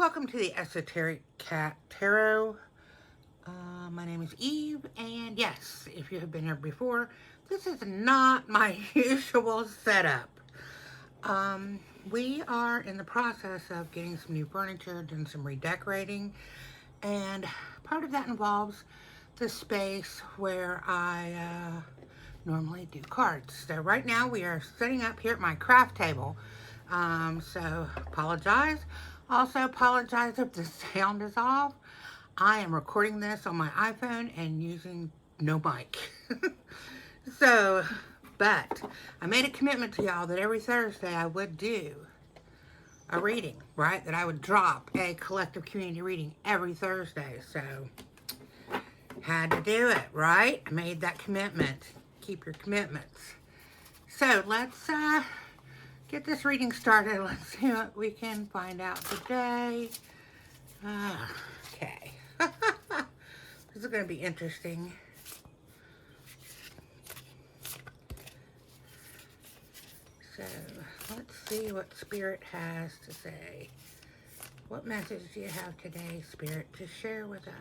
Welcome to the Esoteric Cat Tarot. My name is Eve, and yes, if you have been here before, this is not my usual setup. We are in the process of getting some new furniture, doing some redecorating, and part of that involves the space where I normally do cards. So right now we are setting up here at my craft table. So apologize. Also apologize if the sound is off. I am recording this on my iPhone and using no mic. But I made a commitment to y'all that every Thursday I would do a reading, right? That I would drop a collective community reading every Thursday. So had to do it, right? I made that commitment. Keep your commitments. So let's get this reading started. Let's see what we can find out today. Okay. This is going to be interesting. So, let's see what Spirit has to say. What message do you have today, Spirit, to share with us?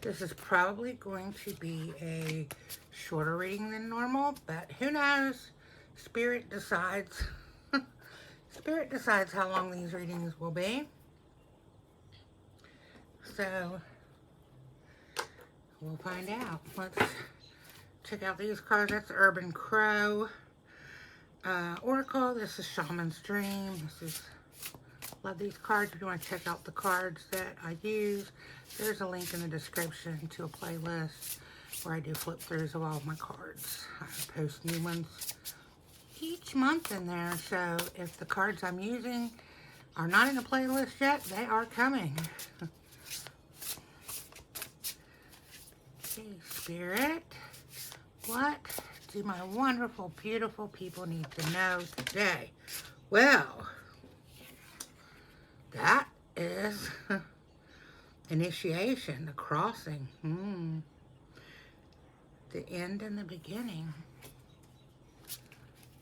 This is probably going to be a shorter reading than normal, but who knows? Spirit decides. Spirit decides how long these readings will be. So, we'll find out. Let's check out these cards. That's Urban Crow Oracle. This is Shaman's Dream. Love these cards. If you want to check out the cards that I use, there's a link in the description to a playlist where I do flip throughs of all of my cards. I post new ones each month in there, so if the cards I'm using are not in the playlist yet, they are coming. Okay, Spirit, what do my wonderful, beautiful people need to know today? Well, that is initiation, the crossing. The end and the beginning.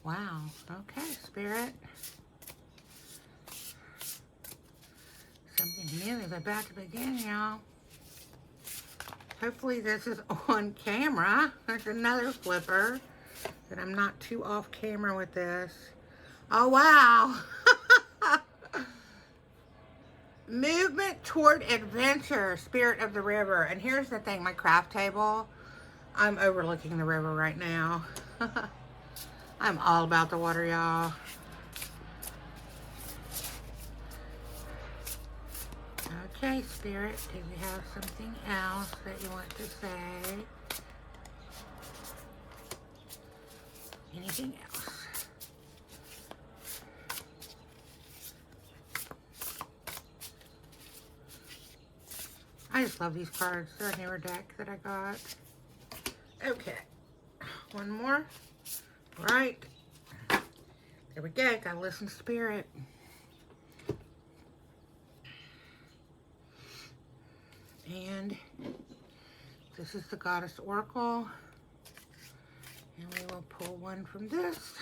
Wow. Okay, Spirit. Something new is about to begin, y'all. Hopefully this is on camera. There's another flipper that I'm not too off camera with this. Oh, wow. Movement toward adventure, Spirit of the river. And here's the thing, my craft table, I'm overlooking the river right now. I'm all about the water, y'all. Okay, Spirit, do you have something else that you want to say? Anything else? I just love these cards. They're a newer deck that I got. Okay. One more. Right. There we go. Gotta listen to Spirit. And this is the Goddess Oracle. And we will pull one from this.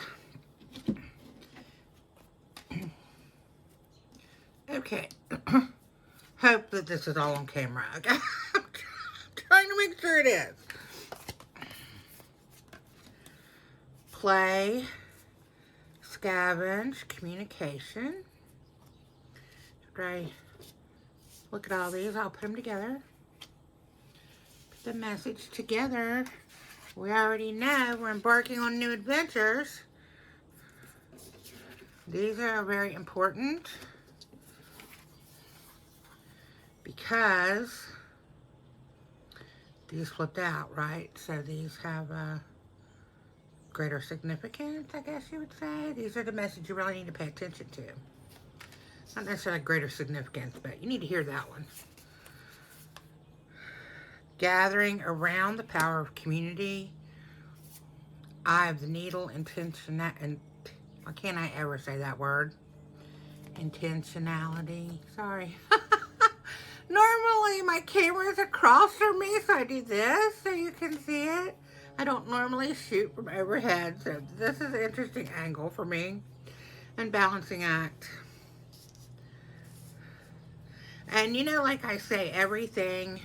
Okay. Hope that this is all on camera. Okay? I'm trying to make sure it is. Play, scavenge, communication. After I look at all these, I'll put them together. Put the message together. We already know we're embarking on new adventures. These are very important because these flipped out, right? So these have a greater significance, I guess you would say. These are the message you really need to pay attention to. Not necessarily greater significance, but you need to hear that one. Gathering around the power of community. Eye of the needle, intention, and why can't I ever say that word? Intentionality. Sorry. Normally my camera is across from me, so I do this so you can see it. I don't normally shoot from overhead, so this is an interesting angle for me. And balancing act. And you know, like I say, everything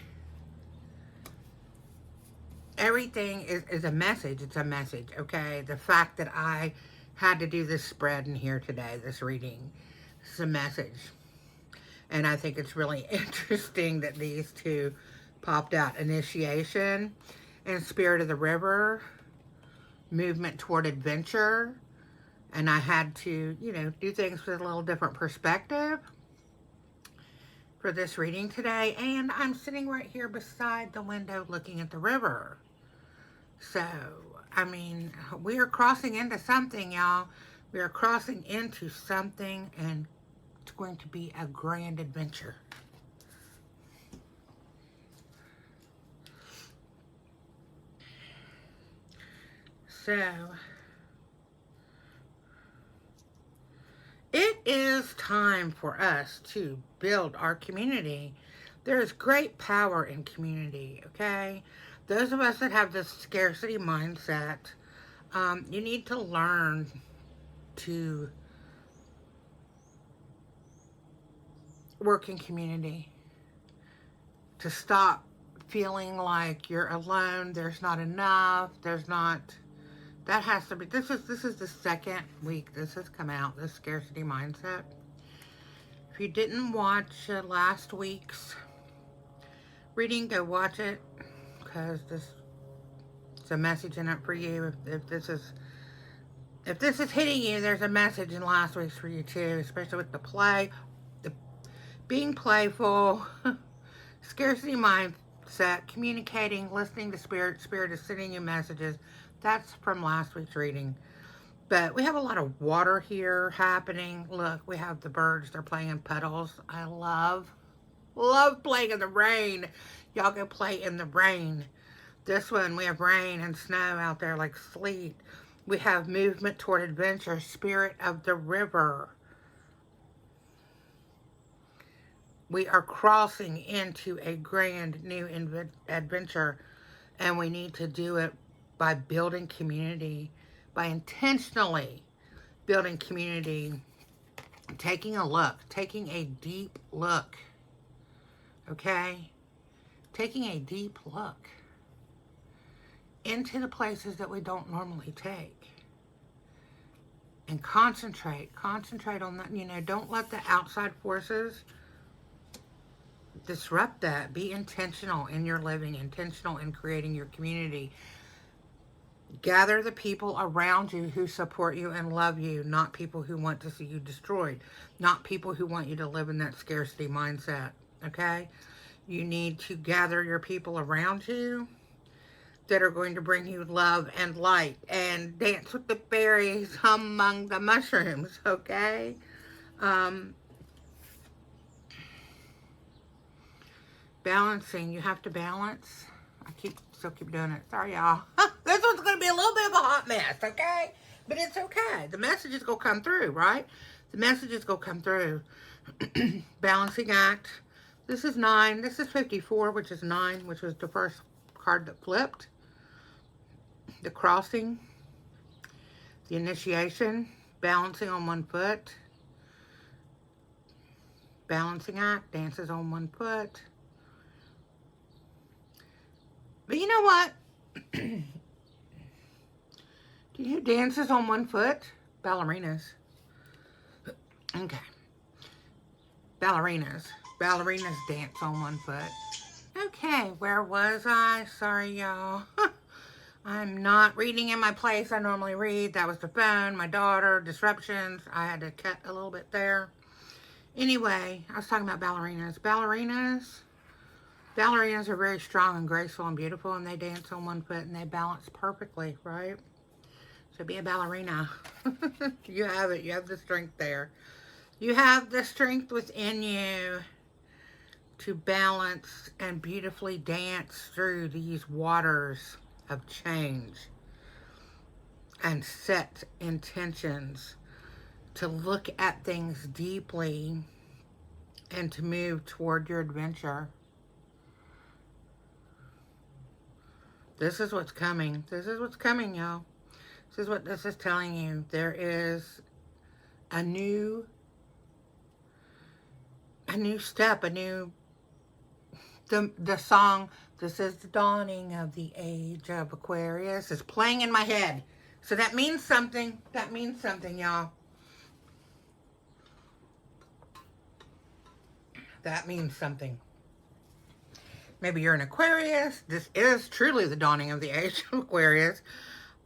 is a message. It's a message, okay? The fact that I had to do this spread in here today, this reading, is a message. And I think it's really interesting that these two popped out. Initiation and Spirit of the River, movement toward adventure. And I had to, you know, do things with a little different perspective for this reading today. And I'm sitting right here beside the window looking at the river. So, I mean, we are crossing into something, y'all. We are crossing into something, and it's going to be a grand adventure. So, it is time for us to build our community. There is great power in community, okay? Those of us that have this scarcity mindset, you need to learn to work in community, to stop feeling like you're alone, there's not enough, that has to be, this is the second week this has come out, this scarcity mindset. If you didn't watch last week's reading, go watch it, because there's a message in it for you. If this is hitting you, there's a message in last week's for you too, especially with the play, the being playful, scarcity mindset, communicating, listening to spirit. Spirit is sending you messages. That's from last week's reading. But we have a lot of water here happening. Look, we have the birds. They're playing in puddles. I love playing in the rain. Y'all go play in the rain. This one, we have rain and snow out there like sleet. We have movement toward adventure, Spirit of the River. We are crossing into a grand new adventure, and we need to do it by building community, by intentionally building community, taking a deep look, okay? Taking a deep look into the places that we don't normally take. And concentrate on that, you know, don't let the outside forces disrupt that. Be intentional in your living, intentional in creating your community. Gather the people around you who support you and love you, not people who want to see you destroyed, not people who want you to live in that scarcity mindset, okay? You need to gather your people around you that are going to bring you love and light, and dance with the fairies among the mushrooms, okay? Balancing, you have to balance. I still keep doing it. Sorry, y'all. This one's going to be a little bit of a hot mess, okay? But it's okay. The message is going to come through, right? The message is going to come through. Balancing act. This is 9. This is 54, which is 9, which was the first card that flipped. The crossing. The initiation. Balancing on one foot. Balancing act. Dances on one foot. But you know what? Do you know who dances on one foot? Ballerinas. Okay. Ballerinas. Ballerinas dance on one foot. Okay, where was I? Sorry, y'all. I'm not reading in my place I normally read. That was the phone, my daughter, disruptions. I had to cut a little bit there. Anyway, I was talking about ballerinas. Ballerinas are very strong and graceful and beautiful, and they dance on one foot and they balance perfectly, right? So be a ballerina. You have it. You have the strength there. You have the strength within you to balance and beautifully dance through these waters of change and set intentions to look at things deeply and to move toward your adventure. This is what's coming. This is what's coming, y'all. This is what this is telling you. There is a new step, the song, this is the dawning of the age of Aquarius, is playing in my head. So that means something. That means something, y'all. That means something. Maybe you're an Aquarius. This is truly the dawning of the age of Aquarius.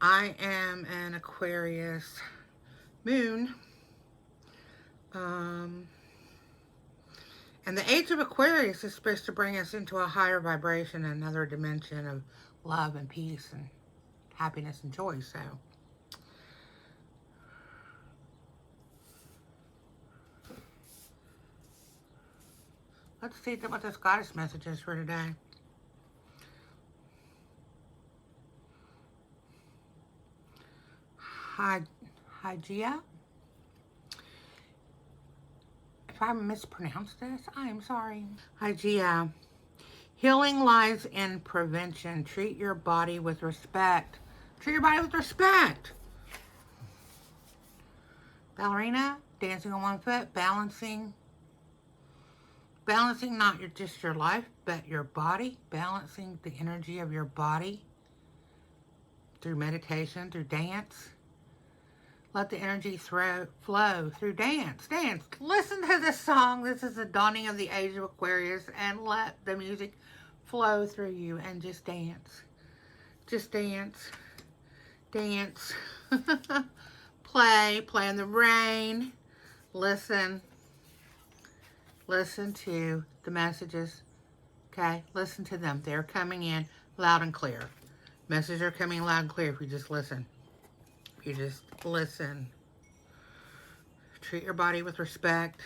I am an Aquarius moon. And the age of Aquarius is supposed to bring us into a higher vibration, another dimension of love and peace and happiness and joy. So let's see what this goddess message is for today. Hygeia. If I mispronounced this, I'm sorry. Hygeia. Healing lies in prevention. Treat your body with respect. Treat your body with respect. Ballerina, dancing on one foot, balancing. Balancing not just your life, but your body. Balancing the energy of your body through meditation, through dance. Let the energy flow through dance. Dance. Listen to this song. This is the dawning of the age of Aquarius. And let the music flow through you and just dance. Just dance. Dance. Play. Play in the rain. Listen. Listen to the messages. Okay? Listen to them. They're coming in loud and clear. Messages are coming loud and clear if you just listen. If you just listen. Treat your body with respect.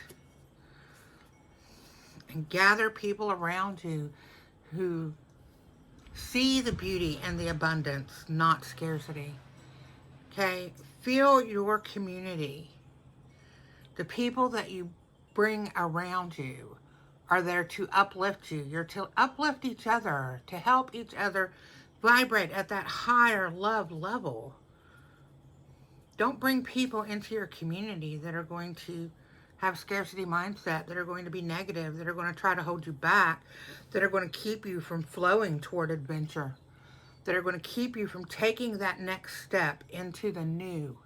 And gather people around you who see the beauty and the abundance, not scarcity. Okay? Feel your community. The people that you bring around you are there to uplift you. You're to uplift each other, to help each other vibrate at that higher love level. Don't bring people into your community that are going to have scarcity mindset, that are going to be negative, that are going to try to hold you back, that are going to keep you from flowing toward adventure, that are going to keep you from taking that next step into the new,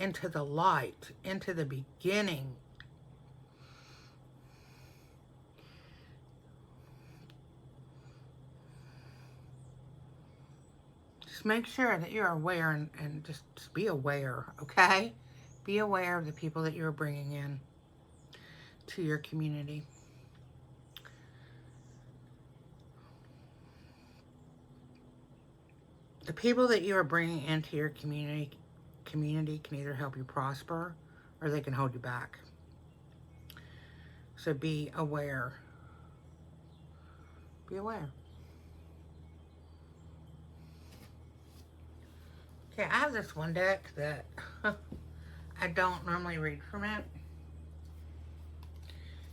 into the light, into the beginning. Just make sure that you're aware and just be aware, okay? Be aware of the people that you're bringing in to your community. The people that you are bringing into your community can either help you prosper or they can hold you back. So be aware. Be aware. Okay, I have this one deck that I don't normally read from it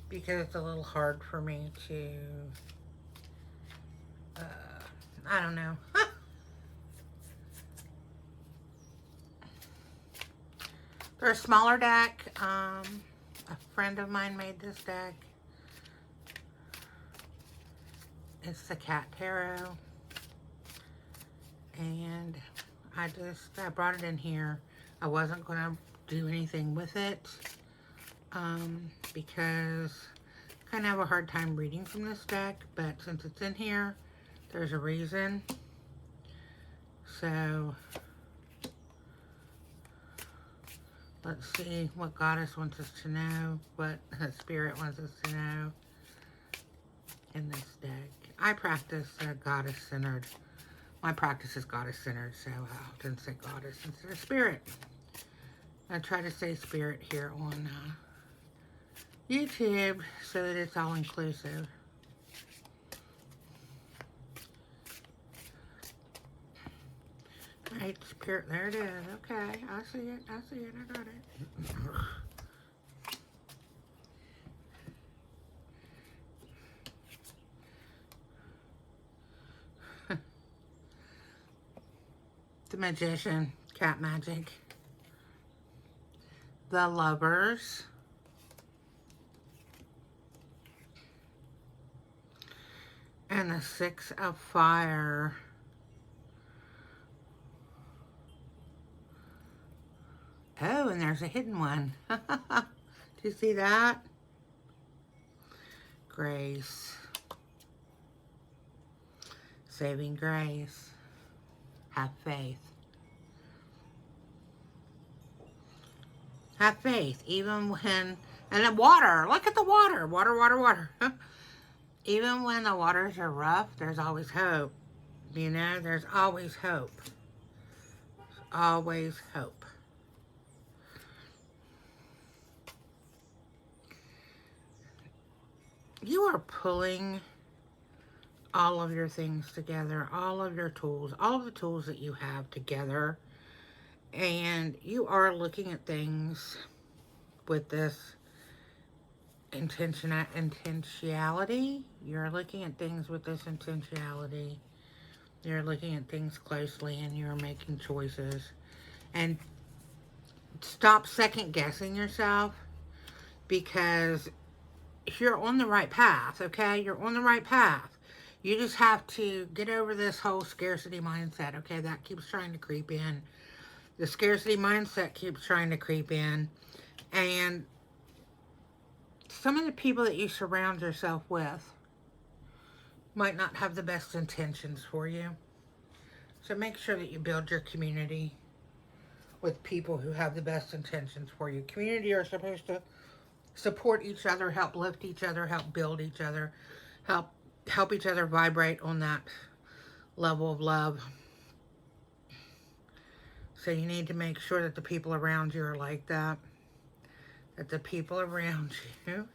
because it's a little hard for me to, I don't know. They're a smaller deck. A friend of mine made this deck. It's the Cat Tarot. And I brought it in here. I wasn't going to do anything with it because I kind of have a hard time reading from this deck, but since it's in here, there's a reason. So let's see what Goddess wants us to know, what Spirit wants us to know in this deck. I practice Goddess-centered. My practice is Goddess-centered, so I often say Goddess instead of Spirit. I try to say Spirit here on YouTube so that it's all inclusive. Right, Spirit, there it is. Okay, I see it, I got it. Magician, cat magic. The Lovers. And the Six of Fire. Oh, and there's a hidden one. Do you see that? Grace. Saving grace. Have faith. Have faith, even when, and the water, look at the water, water, water, water. Even when the waters are rough, there's always hope. You know, there's always hope. Always hope. You are pulling all of your things together, all of your tools, all of the tools that you have together, and you are looking at things with this intentionality. You're looking at things with this intentionality. You're looking at things closely, and you're making choices. And stop second guessing yourself, because you're on the right path, okay? You're on the right path. You just have to get over this whole scarcity mindset, okay? That keeps trying to creep in. The scarcity mindset keeps trying to creep in. And some of the people that you surround yourself with might not have the best intentions for you. So make sure that you build your community with people who have the best intentions for you. Community are supposed to support each other, help lift each other, help build each other, help each other vibrate on that level of love. So you need to make sure that the people around you are like that. That the people around you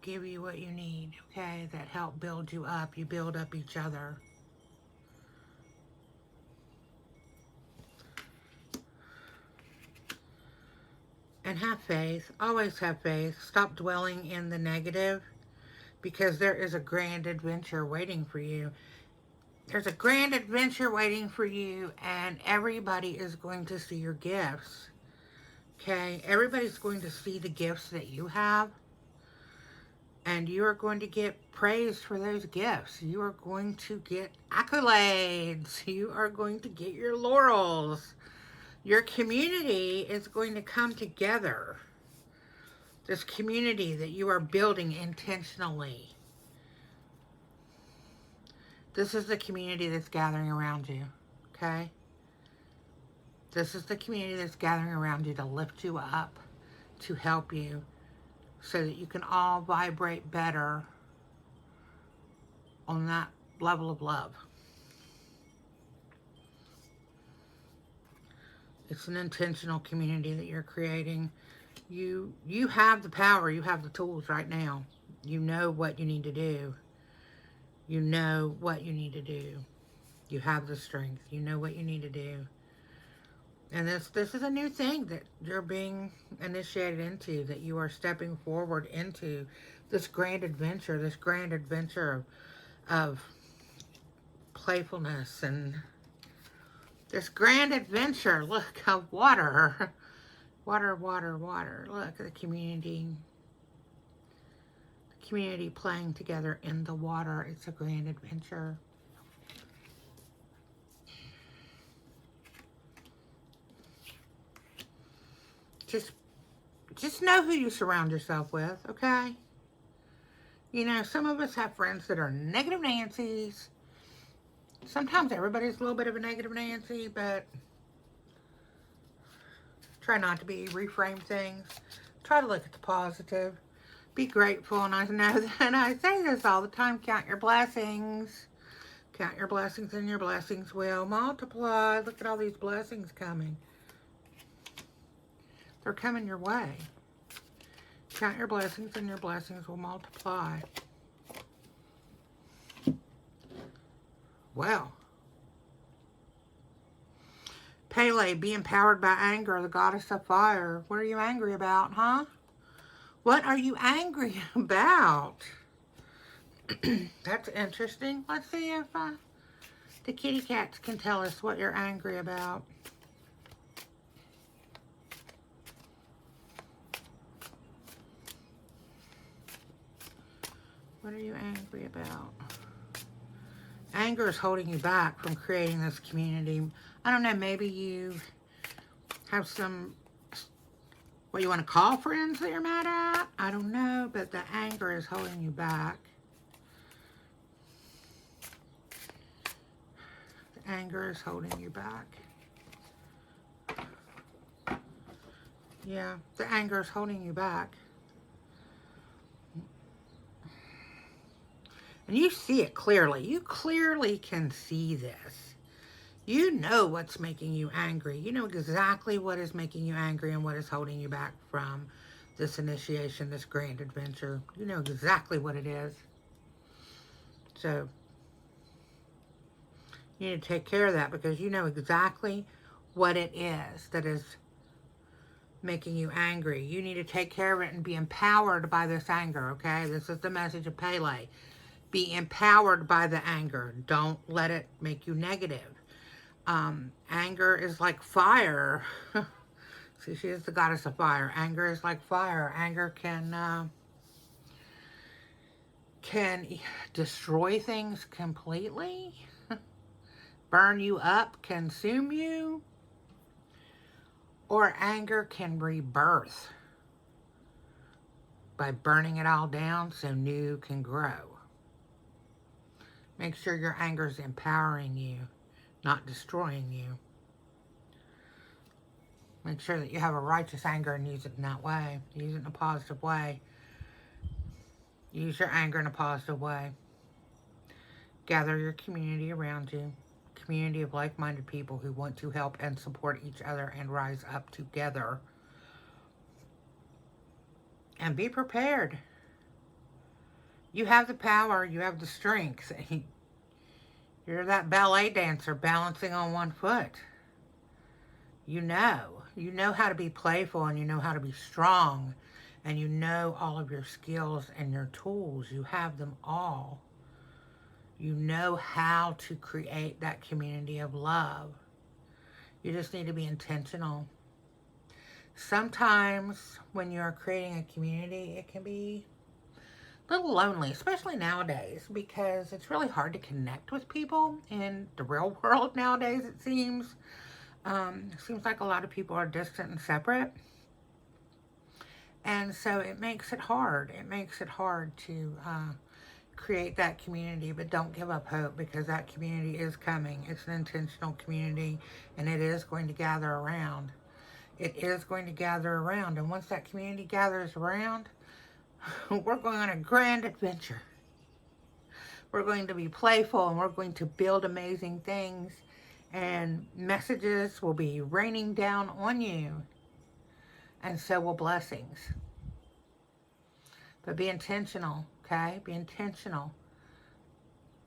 give you what you need, okay? That help build you up. You build up each other. And have faith. Always have faith. Stop dwelling in the negative, because there is a grand adventure waiting for you. There's a grand adventure waiting for you, and everybody is going to see your gifts. Okay? Everybody's going to see the gifts that you have, and you are going to get praised for those gifts. You are going to get accolades. You are going to get your laurels. Your community is going to come together. This community that you are building intentionally. This is the community that's gathering around you, okay? This is the community that's gathering around you to lift you up, to help you, so that you can all vibrate better on that level of love. It's an intentional community that you're creating. You have the power. You have the tools right now. You know what you need to do. You know what you need to do. You have the strength. You know what you need to do. And this is a new thing that you're being initiated into, that you are stepping forward into this grand adventure of playfulness, and this grand adventure, look, of water. Water, water, water. Look at the community. The community playing together in the water. It's a grand adventure. Just know who you surround yourself with, okay? You know, some of us have friends that are negative Nancy's. Sometimes everybody's a little bit of a negative Nancy, but try not to be. Reframe things. Try to look at the positive. Be grateful. And I know that, and I say this all the time, count your blessings. Count your blessings, and your blessings will multiply. Look at all these blessings coming. They're coming your way. Count your blessings, and your blessings will multiply. Well. Pele, be empowered by anger, the goddess of fire. What are you angry about, huh? What are you angry about? That's interesting. Let's see if the kitty cats can tell us what you're angry about. What are you angry about? Anger is holding you back from creating this community. I don't know, maybe you have some, what you want to call friends that you're mad at? I don't know, but the anger is holding you back. The anger is holding you back. Yeah, the anger is holding you back. And you see it clearly. You clearly can see this. You know what's making you angry. You know exactly what is making you angry and what is holding you back from this initiation, this grand adventure. You know exactly what it is. So you need to take care of that because you know exactly what it is that is making you angry. You need to take care of it and be empowered by this anger, okay? This is the message of Pele. Be empowered by the anger. Don't let it make you negative. Anger is like fire. See, she is the goddess of fire. Anger is like fire. Anger can destroy things completely, burn you up, consume you, or anger can rebirth by burning it all down so new can grow. Make sure your anger is empowering you, not destroying you. Make sure that you have a righteous anger and use it in that way. Use it in a positive way. Use your anger in a positive way. Gather your community around you. Community of like-minded people who want to help and support each other and rise up together. And be prepared. You have the power. You have the strength. You're that ballet dancer balancing on one foot. You know how to be playful and you know how to be strong and you know all of your skills and your tools. You have them all. You know how to create that community of love. You just need to be intentional. Sometimes when you're creating a community, it can be a little lonely, especially nowadays, because it's really hard to connect with people in the real world nowadays, it seems. It seems like a lot of people are distant and separate. And so it makes it hard. It makes it hard to create that community, but don't give up hope because that community is coming. It's an intentional community and it is going to gather around. It is going to gather around. And once that community gathers around, we're going on a grand adventure. We're going to be playful and we're going to build amazing things. And messages will be raining down on you. And so will blessings. But be intentional, okay? Be intentional.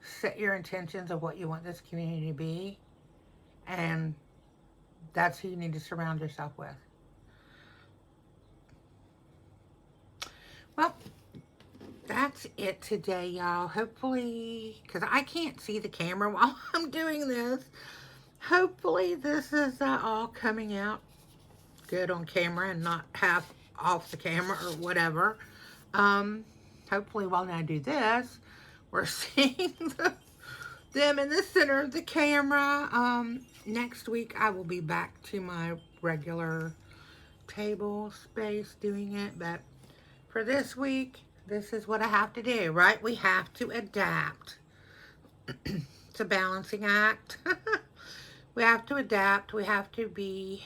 Set your intentions of what you want this community to be. And that's who you need to surround yourself with. Well, that's it today, y'all. Hopefully, because I can't see the camera while I'm doing this. Hopefully this is all coming out good on camera and not half off the camera or whatever. Hopefully while I do this, we're seeing them in the center of the camera. Next week I will be back to my regular table space doing it, but for this week, this is what I have to do, right? We have to adapt. It's a balancing act. We have to adapt. We have to be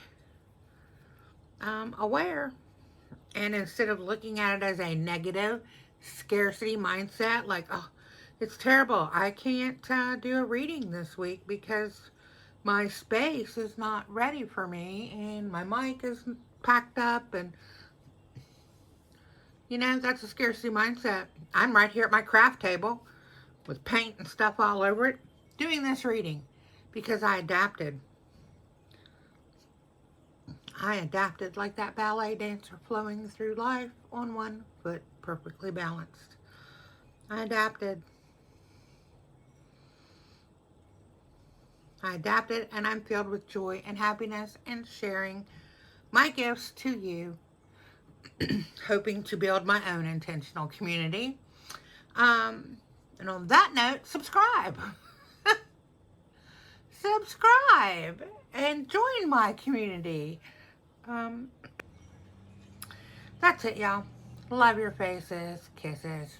aware. And instead of looking at it as a negative scarcity mindset, like, oh, it's terrible. I can't do a reading this week because my space is not ready for me and my mic is packed up and, you know, that's a scarcity mindset. I'm right here at my craft table with paint and stuff all over it doing this reading because I adapted. I adapted like that ballet dancer flowing through life on one foot, perfectly balanced. I adapted. I adapted, and I'm filled with joy and happiness and sharing my gifts to you, hoping to build my own intentional community. And on that note, subscribe. Subscribe and join my community. That's it, y'all. Love your faces. Kisses.